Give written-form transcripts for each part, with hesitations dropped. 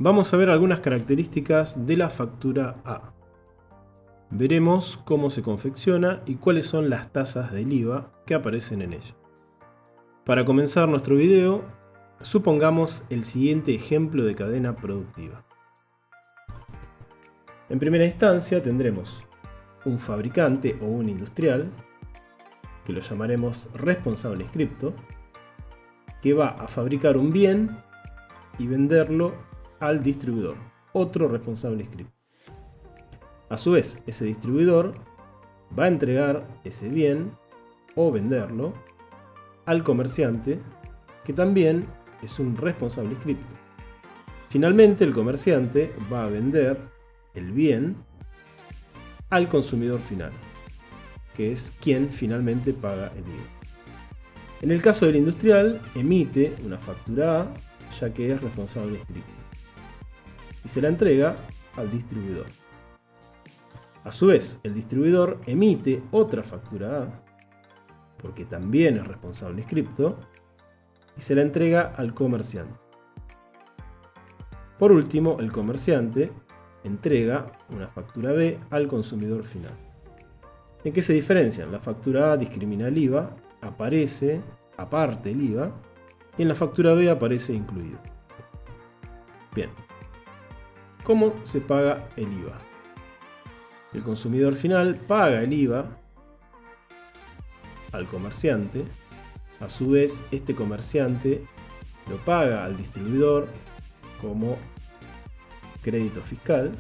Vamos a ver algunas características de la factura A. Veremos cómo se confecciona y cuáles son las tasas del IVA que aparecen en ella. Para comenzar nuestro video, supongamos el siguiente ejemplo de cadena productiva. En primera instancia tendremos un fabricante o un industrial, que lo llamaremos responsable inscripto, que va a fabricar un bien y venderlo al distribuidor, otro responsable inscripto. A su vez, ese distribuidor va a entregar ese bien o venderlo al comerciante, que también es un responsable inscripto. Finalmente, el comerciante va a vender el bien al consumidor final, que es quien finalmente paga el IVA. En el caso del industrial, emite una factura A, ya que es responsable inscripto, y se la entrega al distribuidor. A su vez, el distribuidor emite otra factura A, porque también es responsable inscripto, y se la entrega al comerciante. Por último, el comerciante entrega una factura B al consumidor final. ¿En qué se diferencian? La factura A discrimina el IVA, aparece aparte el IVA, y en la factura B aparece incluido. Bien, ¿cómo se paga el IVA? El consumidor final paga el IVA al comerciante. A su vez, este comerciante lo paga al distribuidor como crédito fiscal.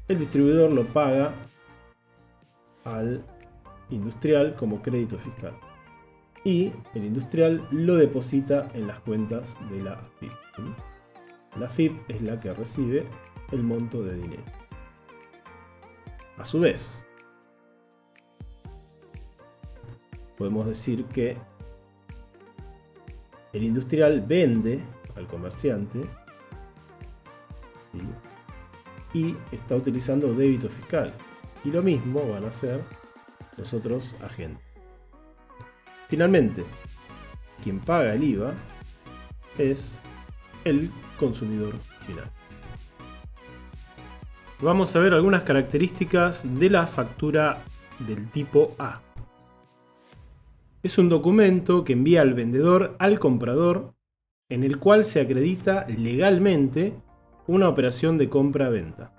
El distribuidor lo paga al industrial como crédito fiscal. Y el industrial lo deposita en las cuentas de la AFIP. La AFIP es la que recibe el monto de dinero. A su vez, podemos decir que el industrial vende al comerciante, ¿sí?, y está utilizando débito fiscal. Y lo mismo van a hacer los otros agentes. Finalmente, quien paga el IVA es el consumidor final. Vamos a ver algunas características de la factura del tipo A. Es un documento que envía el vendedor al comprador en el cual se acredita legalmente una operación de compra-venta.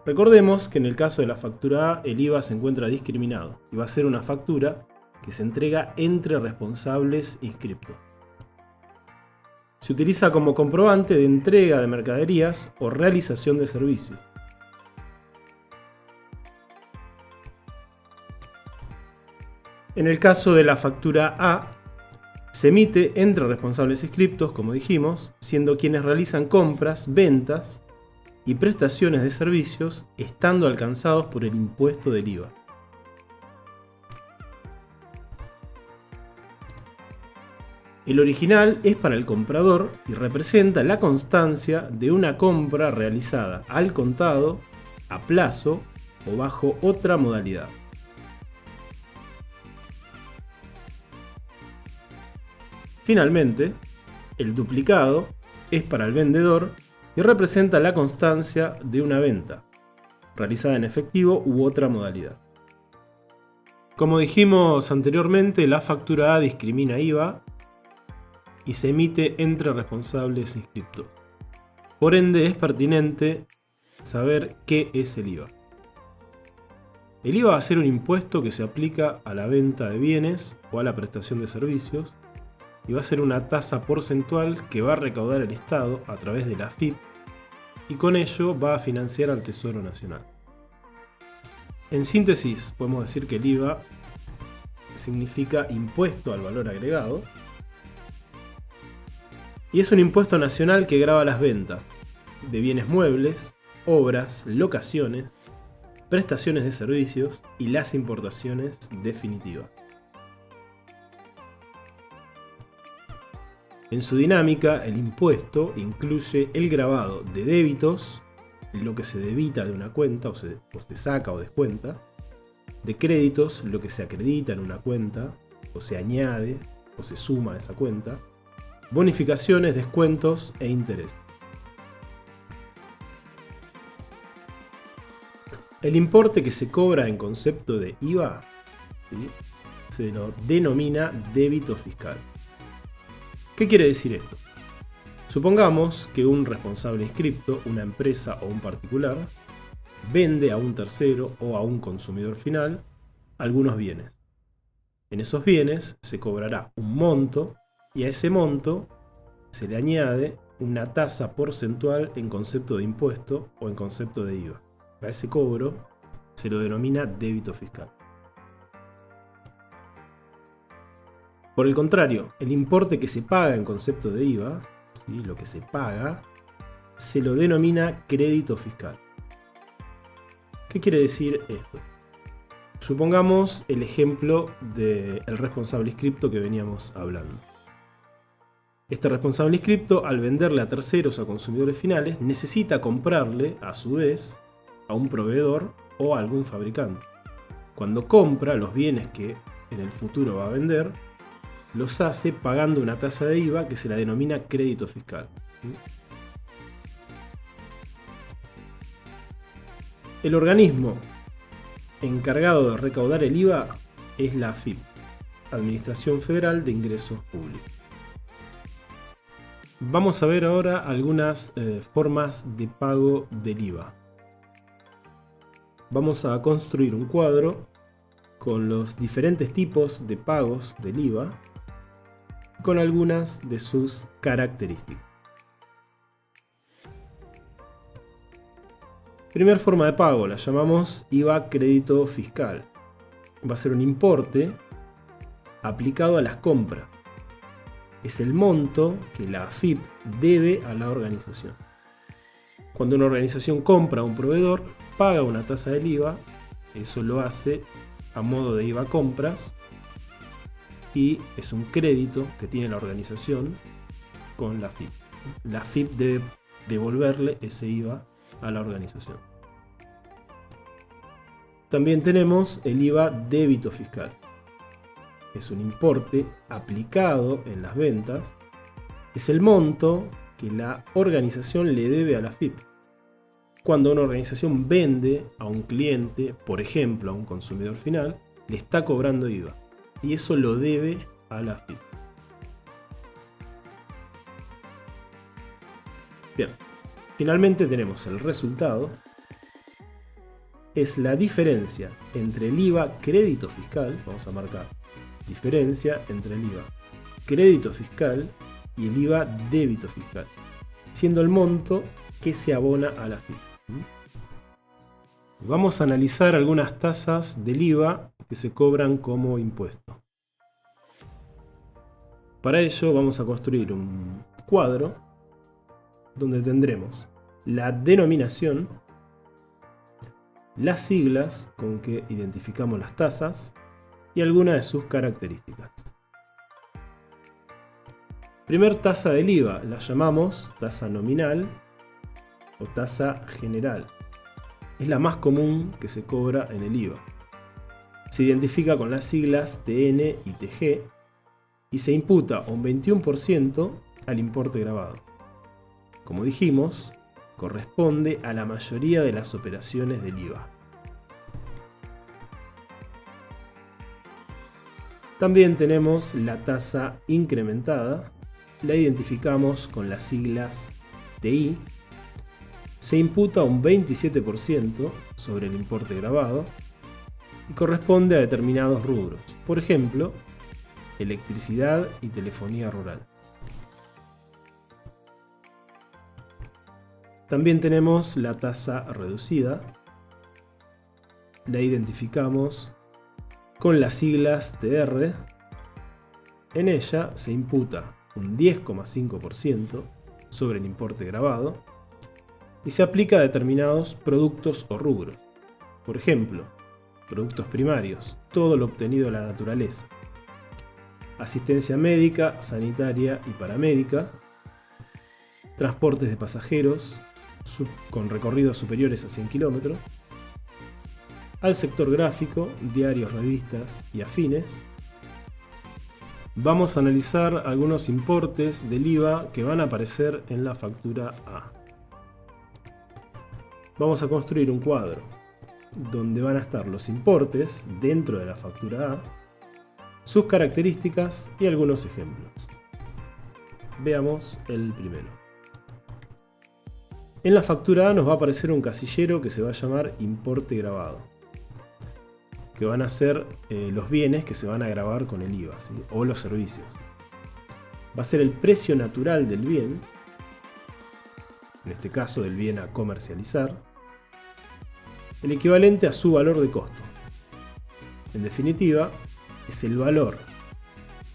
Recordemos que en el caso de la factura A el IVA se encuentra discriminado y va a ser una factura que se entrega entre responsables inscriptos. Se utiliza como comprobante de entrega de mercaderías o realización de servicios. En el caso de la factura A, se emite entre responsables inscriptos, como dijimos, siendo quienes realizan compras, ventas y prestaciones de servicios, estando alcanzados por el impuesto del IVA. El original es para el comprador y representa la constancia de una compra realizada al contado, a plazo o bajo otra modalidad. Finalmente, el duplicado es para el vendedor y representa la constancia de una venta, realizada en efectivo u otra modalidad. Como dijimos anteriormente, la factura A discrimina IVA y se emite entre responsables inscriptos. Por ende, es pertinente saber qué es el IVA. El IVA va a ser un impuesto que se aplica a la venta de bienes o a la prestación de servicios y va a ser una tasa porcentual que va a recaudar el Estado a través de la AFIP y con ello va a financiar al Tesoro Nacional. En síntesis, podemos decir que el IVA significa impuesto al valor agregado y es un impuesto nacional que grava las ventas de bienes muebles, obras, locaciones, prestaciones de servicios y las importaciones definitivas. En su dinámica, el impuesto incluye el gravado de débitos, lo que se debita de una cuenta o se saca o descuenta, de créditos, lo que se acredita en una cuenta o se añade o se suma a esa cuenta, bonificaciones, descuentos e interés. El importe que se cobra en concepto de IVA, ¿sí?, se lo denomina débito fiscal. ¿Qué quiere decir esto? Supongamos que un responsable inscripto, una empresa o un particular, vende a un tercero o a un consumidor final algunos bienes. En esos bienes se cobrará un monto y a ese monto se le añade una tasa porcentual en concepto de impuesto o en concepto de IVA. A ese cobro se lo denomina débito fiscal. Por el contrario, el importe que se paga en concepto de IVA, ¿sí?, lo que se paga, se lo denomina crédito fiscal. ¿Qué quiere decir esto? Supongamos el ejemplo del responsable inscripto que veníamos hablando. Este responsable inscripto, al venderle a terceros o a consumidores finales, necesita comprarle, a su vez, a un proveedor o a algún fabricante. Cuando compra los bienes que en el futuro va a vender, los hace pagando una tasa de IVA que se la denomina crédito fiscal. El organismo encargado de recaudar el IVA es la AFIP, Administración Federal de Ingresos Públicos. Vamos a ver ahora algunas formas de pago del IVA. Vamos a construir un cuadro con los diferentes tipos de pagos del IVA, con algunas de sus características. Primera forma de pago, la llamamos IVA crédito fiscal. Va a ser un importe aplicado a las compras. Es el monto que la AFIP debe a la organización. Cuando una organización compra a un proveedor, paga una tasa del IVA, eso lo hace a modo de IVA compras, y es un crédito que tiene la organización con la AFIP. La AFIP debe devolverle ese IVA a la organización. También tenemos el IVA débito fiscal. Es un importe aplicado en las ventas. Es el monto que la organización le debe a la AFIP. Cuando una organización vende a un cliente, por ejemplo a un consumidor final, le está cobrando IVA. Y eso lo debe a la AFIP. Bien, finalmente tenemos el resultado. Es la diferencia entre el IVA crédito fiscal, vamos a marcar, diferencia entre el IVA crédito fiscal y el IVA débito fiscal, siendo el monto que se abona a la AFIP. Vamos a analizar algunas tasas del IVA que se cobran como impuesto. Para ello vamos a construir un cuadro donde tendremos la denominación, las siglas con que identificamos las tasas y algunas de sus características. Primer tasa del IVA la llamamos tasa nominal o tasa general. Es la más común que se cobra en el IVA. Se identifica con las siglas TN y TG y se imputa un 21% al importe grabado. Como dijimos, corresponde a la mayoría de las operaciones del IVA. También tenemos la tasa incrementada, la identificamos con las siglas TI, se imputa un 27% sobre el importe grabado y corresponde a determinados rubros, por ejemplo, electricidad y telefonía rural. También tenemos la tasa reducida, la identificamos con las siglas TR, en ella se imputa un 10,5% sobre el importe grabado y se aplica a determinados productos o rubros, por ejemplo, productos primarios, todo lo obtenido de la naturaleza, asistencia médica, sanitaria y paramédica, transportes de pasajeros con recorridos superiores a 100 kilómetros, al sector gráfico, diarios, revistas y afines. Vamos a analizar algunos importes del IVA que van a aparecer en la factura A. Vamos a construir un cuadro donde van a estar los importes dentro de la factura A, sus características y algunos ejemplos. Veamos el primero. En la factura A nos va a aparecer un casillero que se va a llamar importe grabado, que van a ser los bienes que se van a grabar con el IVA, ¿sí? O los servicios. Va a ser el precio natural del bien, en este caso del bien a comercializar, el equivalente a su valor de costo. En definitiva, es el valor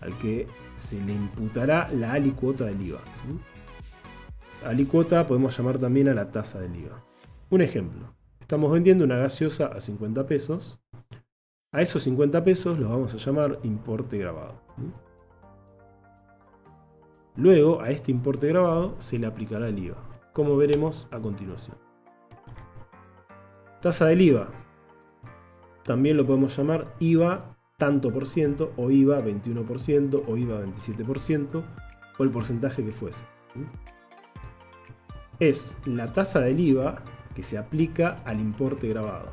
al que se le imputará la alicuota del IVA, ¿sí? Alicuota podemos llamar también a la tasa del IVA. Un ejemplo, estamos vendiendo una gaseosa a 50 pesos. A esos 50 pesos los vamos a llamar importe grabado, ¿sí? Luego, a este importe grabado se le aplicará el IVA, como veremos a continuación. Tasa del IVA. También lo podemos llamar IVA tanto por ciento, o IVA 21%, o IVA 27%, o el porcentaje que fuese. Es la tasa del IVA que se aplica al importe grabado,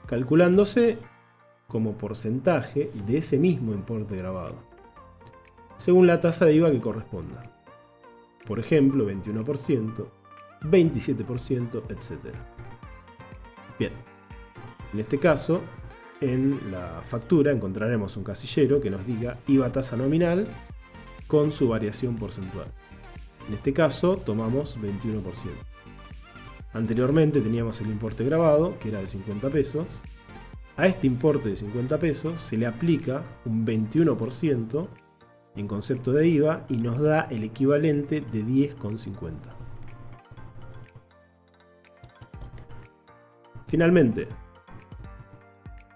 calculándose como porcentaje de ese mismo importe grabado, según la tasa de IVA que corresponda. Por ejemplo, 21%, 27%, etc. Bien, en este caso, en la factura encontraremos un casillero que nos diga IVA tasa nominal con su variación porcentual. En este caso tomamos 21%. Anteriormente teníamos el importe grabado, que era de 50 pesos. A este importe de 50 pesos se le aplica un 21% en concepto de IVA y nos da el equivalente de 10,50. Finalmente,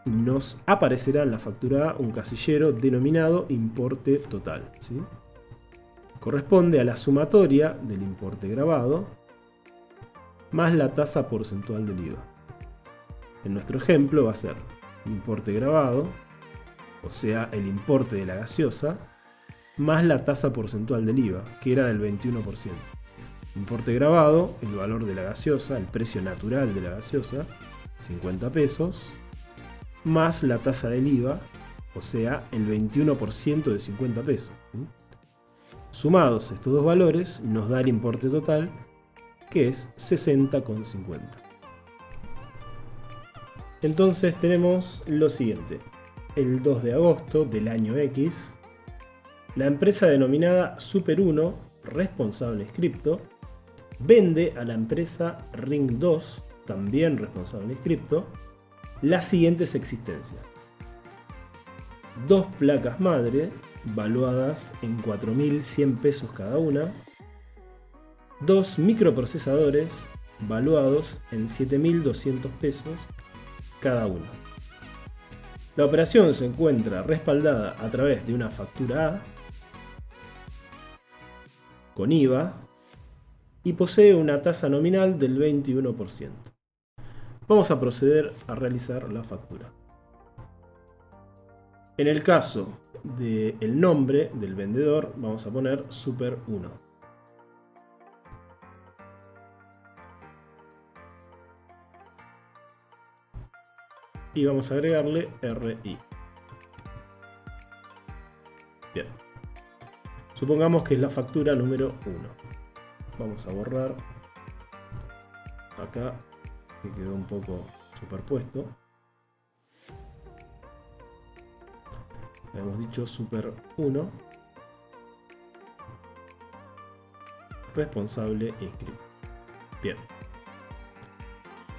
nos aparecerá en la factura A un casillero denominado importe total, ¿sí? Corresponde a la sumatoria del importe grabado más la tasa porcentual del IVA. En nuestro ejemplo va a ser importe grabado, o sea, el importe de la gaseosa, más la tasa porcentual del IVA, que era del 21%. Importe grabado, el valor de la gaseosa, el precio natural de la gaseosa, 50 pesos, más la tasa del IVA, o sea, el 21% de 50 pesos. Sumados estos dos valores, nos da el importe total, que es 60,50. Entonces tenemos lo siguiente. El 2 de agosto del año X, la empresa denominada Super 1, responsable inscripto, vende a la empresa Ring 2, también responsable inscripto, las siguientes existencias: dos placas madre valuadas en 4.100 pesos cada una, dos microprocesadores valuados en 7.200 pesos cada uno. La operación se encuentra respaldada a través de una factura A con IVA y posee una tasa nominal del 21%. Vamos a proceder a realizar la factura. En el caso del nombre del vendedor vamos a poner Super 1. Y vamos a agregarle RI. Bien. Supongamos que es la factura número 1. Vamos a borrar acá, que quedó un poco superpuesto. Hemos dicho Super 1, responsable inscripto. Bien.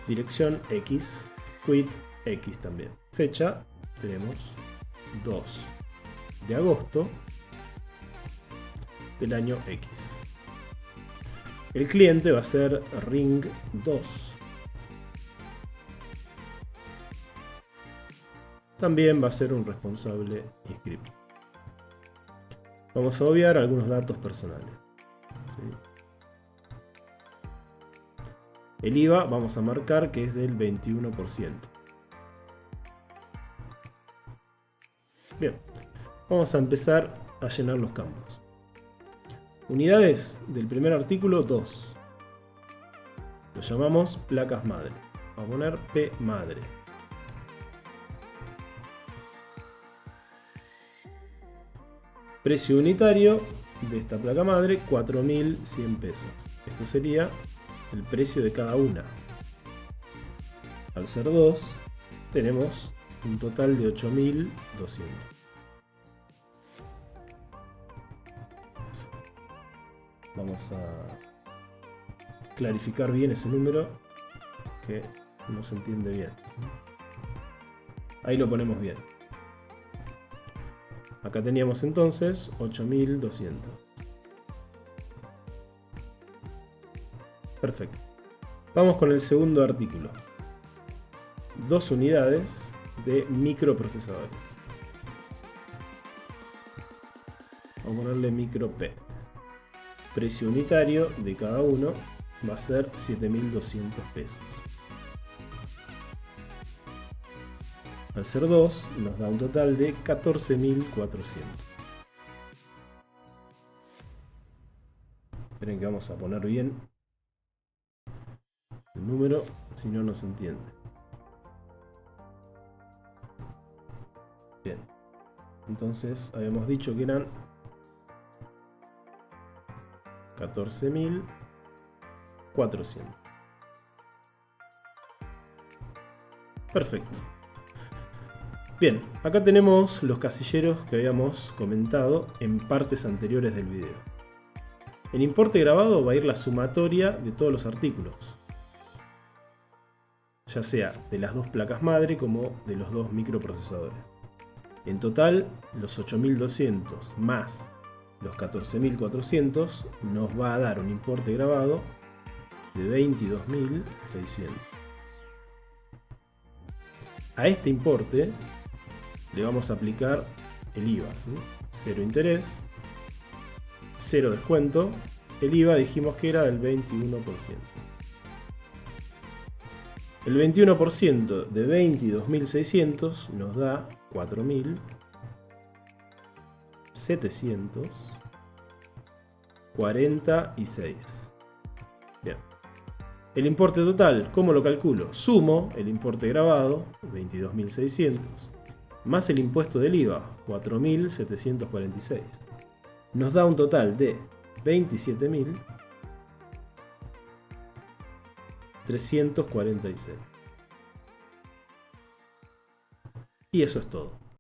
Dirección X, quit X también. Fecha, tenemos 2 de agosto del año X. El cliente va a ser Ring 2. También va a ser un responsable inscripto. Vamos a obviar algunos datos personales. ¿Sí? El IVA vamos a marcar que es del 21%. Bien, vamos a empezar a llenar los campos. Unidades del primer artículo 2. Lo llamamos placas madre. a poner P madre. Precio unitario de esta placa madre, 4.100 pesos. Esto sería el precio de cada una. Al ser 2, tenemos un total de 8.200. Vamos a clarificar bien ese número que no se entiende bien. Ahí lo ponemos bien. Acá teníamos entonces 8.200. Perfecto. Vamos con el segundo artículo. 2 unidades de microprocesadores. Vamos a ponerle micro P. Precio unitario de cada uno va a ser 7.200 pesos. Al ser 2 nos da un total de 14.400. Esperen que vamos a poner bien el número, si no, no se entiende. Bien. Entonces habíamos dicho que eran 14.400. Perfecto. Bien, acá tenemos los casilleros que habíamos comentado en partes anteriores del video. En importe grabado va a ir la sumatoria de todos los artículos, ya sea de las 2 placas madre como de los 2 microprocesadores. En total, los 8.200 más los 14.400 nos va a dar un importe grabado de 22.600. A este importe le vamos a aplicar el IVA, ¿sí? 0 interés, 0 descuento. El IVA dijimos que era del 21%. El 21% de 22.600 nos da 4.746. Bien. El importe total, ¿cómo lo calculo? Sumo el importe grabado, 22.600, más el impuesto del IVA, 4.746. Nos da un total de 27.346. Y eso es todo.